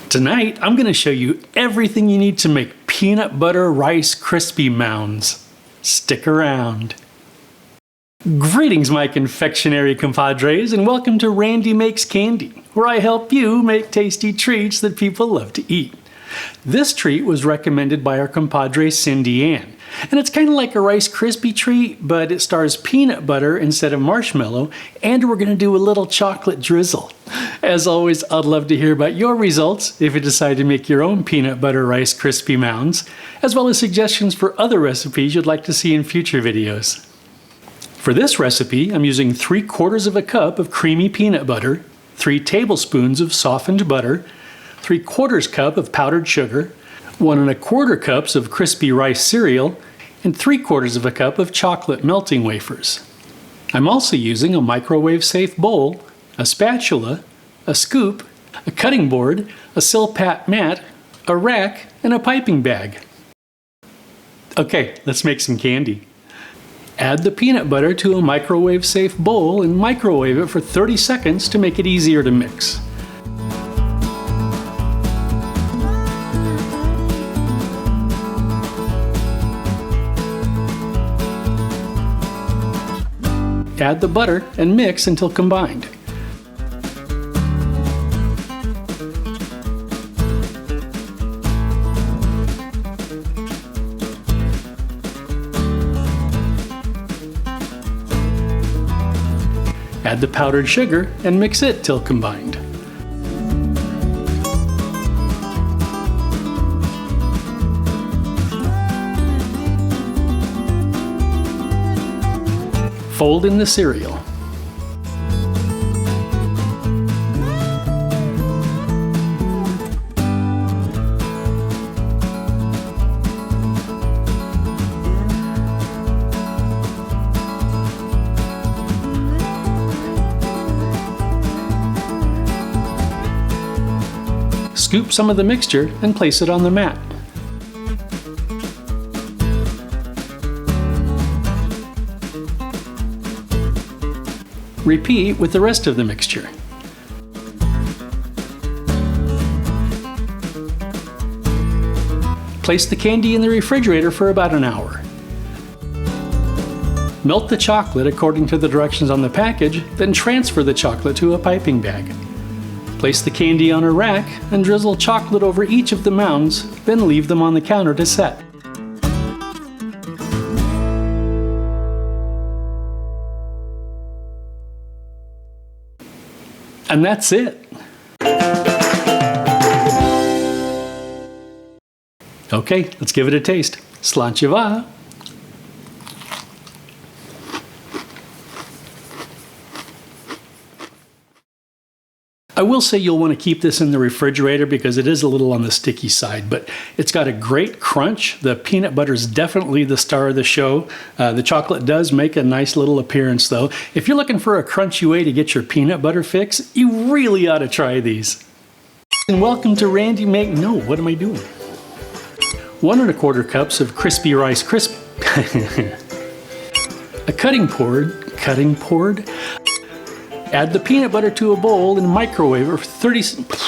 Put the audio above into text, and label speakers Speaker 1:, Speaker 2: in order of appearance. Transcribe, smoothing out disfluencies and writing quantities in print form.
Speaker 1: Tonight, I'm going to show you everything you need to make peanut butter Rice Krispie Mounds. Stick around. Greetings, my confectionery compadres, and welcome to Randy Makes Candy, where I help you make tasty treats that people love to eat. This treat was recommended by our compadre Cindy Ann, and it's kind of like a Rice Krispie treat, but it stars peanut butter instead of marshmallow, and we're going to do a little chocolate drizzle. As always, I'd love to hear about your results if you decide to make your own peanut butter Rice Krispie Mounds, as well as suggestions for other recipes you'd like to see in future videos. For this recipe, I'm using 3/4 cup of creamy peanut butter, 3 tablespoons of softened butter, 3/4 cup of powdered sugar, 1 1/4 cups of Crispy Rice cereal, and 3/4 cup of chocolate melting wafers. I'm also using a microwave-safe bowl, a spatula, a scoop, a cutting board, a SilPat mat, a rack, and a piping bag. Okay, let's make some candy. Add the peanut butter to a microwave-safe bowl and microwave it for 30 seconds to make it easier to mix. Add the butter and mix until combined. Add the powdered sugar and mix it till combined. Fold in the cereal. Scoop some of the mixture and place it on the mat. Repeat with the rest of the mixture. Place the candy in the refrigerator for about an hour. Melt the chocolate according to the directions on the package, then transfer the chocolate to a piping bag. Place the candy on a rack and drizzle chocolate over each of the mounds, then leave them on the counter to set. And that's it. Okay, let's give it a taste. Sláinte. I will say you'll want to keep this in the refrigerator because it is a little on the sticky side, but it's got a great crunch. The peanut butter is definitely the star of the show. The chocolate does make a nice little appearance though. If you're looking for a crunchy way to get your peanut butter fix, you really ought to try these. And welcome to Randy Make, no, what am I doing? 1 1/4 cups of Crispy Rice Krispies. A cutting board. Add the peanut butter to a bowl and microwave it for 30 seconds.